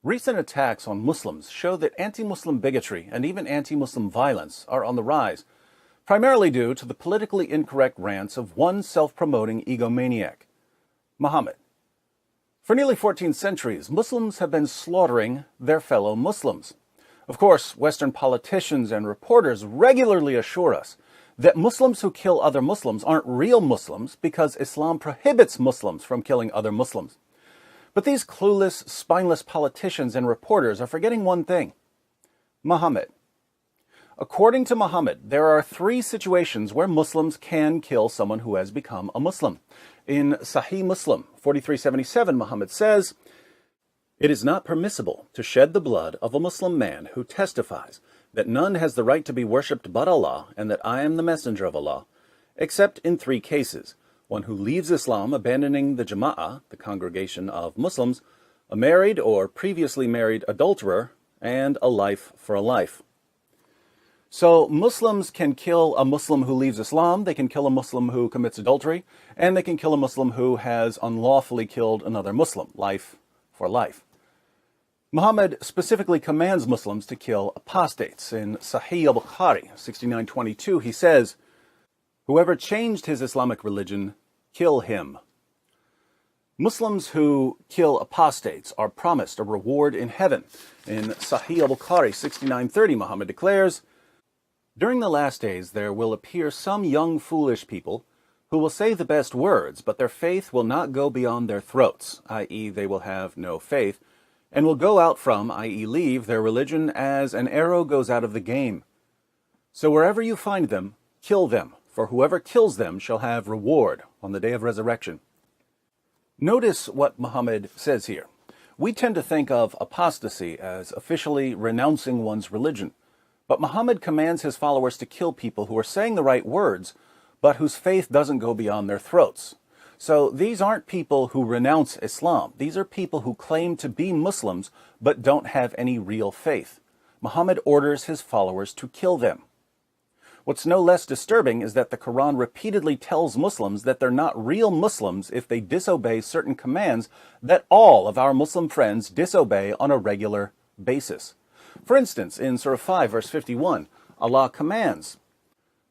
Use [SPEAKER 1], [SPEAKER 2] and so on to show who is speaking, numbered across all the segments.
[SPEAKER 1] Recent attacks on Muslims show that anti-Muslim bigotry and even anti-Muslim violence are on the rise, primarily due to the politically incorrect rants of one self-promoting egomaniac, Muhammad. For nearly 14 centuries, Muslims have been slaughtering their fellow Muslims. Of course, Western politicians and reporters regularly assure us that Muslims who kill other Muslims aren't real Muslims because Islam prohibits Muslims from killing other Muslims. But these clueless, spineless politicians and reporters are forgetting one thing: Muhammad. According to Muhammad, there are 3 situations where Muslims can kill someone who has become a Muslim. In Sahih Muslim 4377, Muhammad says, "It is not permissible to shed the blood of a Muslim man who testifies that none has the right to be worshipped but Allah and that I am the messenger of Allah, except in 3 cases: one who leaves Islam, abandoning the Jama'ah, the congregation of Muslims, a married or previously married adulterer, and a life for a life." So Muslims can kill a Muslim who leaves Islam, they can kill a Muslim who commits adultery, and they can kill a Muslim who has unlawfully killed another Muslim, life for life. Muhammad specifically commands Muslims to kill apostates. In Sahih al-Bukhari 6922, he says, "Whoever changed his Islamic religion, kill him." Muslims who kill apostates are promised a reward in heaven. In Sahih al-Bukhari 6930, Muhammad declares, "During the last days there will appear some young foolish people who will say the best words, but their faith will not go beyond their throats, i.e. they will have no faith, and will go out from, i.e. leave, their religion as an arrow goes out of the game. So wherever you find them, kill them, for whoever kills them shall have reward on the day of resurrection." Notice what Muhammad says here. We tend to think of apostasy as officially renouncing one's religion, but Muhammad commands his followers to kill people who are saying the right words, but whose faith doesn't go beyond their throats. So these aren't people who renounce Islam. These are people who claim to be Muslims, but don't have any real faith. Muhammad orders his followers to kill them. What's no less disturbing is that the Quran repeatedly tells Muslims that they're not real Muslims if they disobey certain commands that all of our Muslim friends disobey on a regular basis. For instance, in Surah 5, verse 51, Allah commands,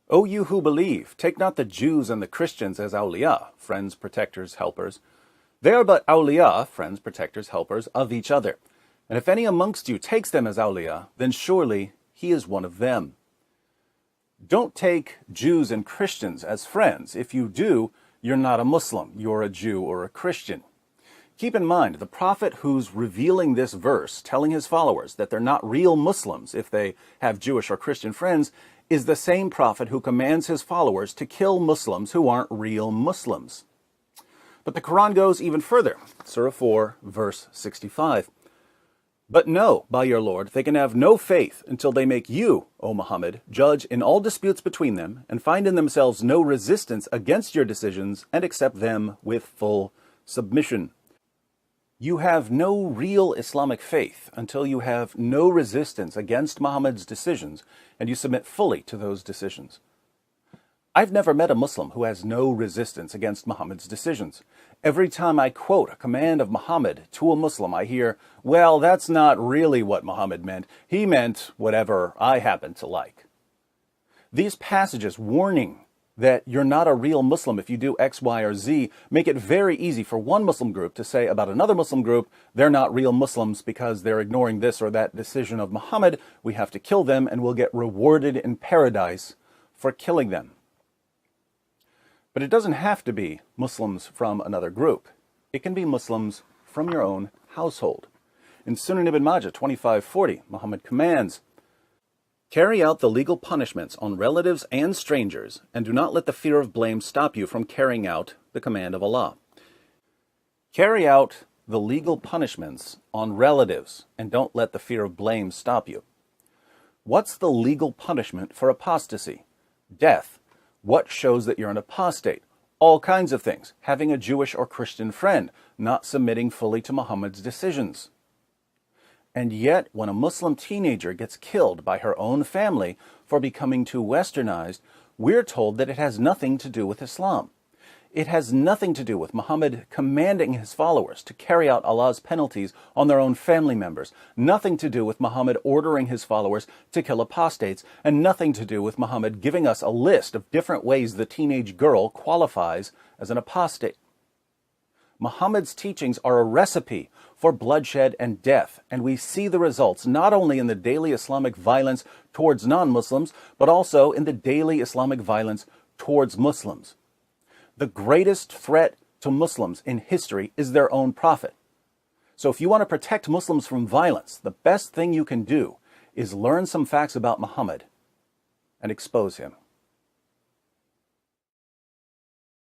[SPEAKER 1] "O you who believe, take not the Jews and the Christians as awliya," friends, protectors, helpers. "They are but awliya," friends, protectors, helpers, "of each other. And if any amongst you takes them as awliya, then surely he is one of them." Don't take Jews and Christians as friends. If you do, you're not a Muslim. You're a Jew or a Christian. Keep in mind, the prophet who's revealing this verse, telling his followers that they're not real Muslims if they have Jewish or Christian friends, is the same prophet who commands his followers to kill Muslims who aren't real Muslims. But the Quran goes even further. Surah 4, verse 65. "But know, by your Lord, they can have no faith until they make you, O Muhammad, judge in all disputes between them, and find in themselves no resistance against your decisions, and accept them with full submission." You have no real Islamic faith until you have no resistance against Muhammad's decisions and you submit fully to those decisions. I've never met a Muslim who has no resistance against Muhammad's decisions. Every time I quote a command of Muhammad to a Muslim, I hear, "Well, that's not really what Muhammad meant. He meant whatever I happen to like." These passages warning that you're not a real Muslim if you do X, Y, or Z make it very easy for one Muslim group to say about another Muslim group, they're not real Muslims because they're ignoring this or that decision of Muhammad. We have to kill them and we'll get rewarded in paradise for killing them. But it doesn't have to be Muslims from another group. It can be Muslims from your own household. In Sunan Ibn Majah 2540, Muhammad commands, "Carry out the legal punishments on relatives and strangers, and do not let the fear of blame stop you from carrying out the command of Allah." Carry out the legal punishments on relatives, and don't let the fear of blame stop you. What's the legal punishment for apostasy? Death. What shows that you're an apostate? All kinds of things. Having a Jewish or Christian friend, not submitting fully to Muhammad's decisions. And yet, when a Muslim teenager gets killed by her own family for becoming too westernized, we're told that it has nothing to do with Islam. It has nothing to do with Muhammad commanding his followers to carry out Allah's penalties on their own family members, nothing to do with Muhammad ordering his followers to kill apostates, and nothing to do with Muhammad giving us a list of different ways the teenage girl qualifies as an apostate. Muhammad's teachings are a recipe for bloodshed and death, and we see the results not only in the daily Islamic violence towards non-Muslims, but also in the daily Islamic violence towards Muslims. The greatest threat to Muslims in history is their own prophet. So if you want to protect Muslims from violence, the best thing you can do is learn some facts about Muhammad and expose him.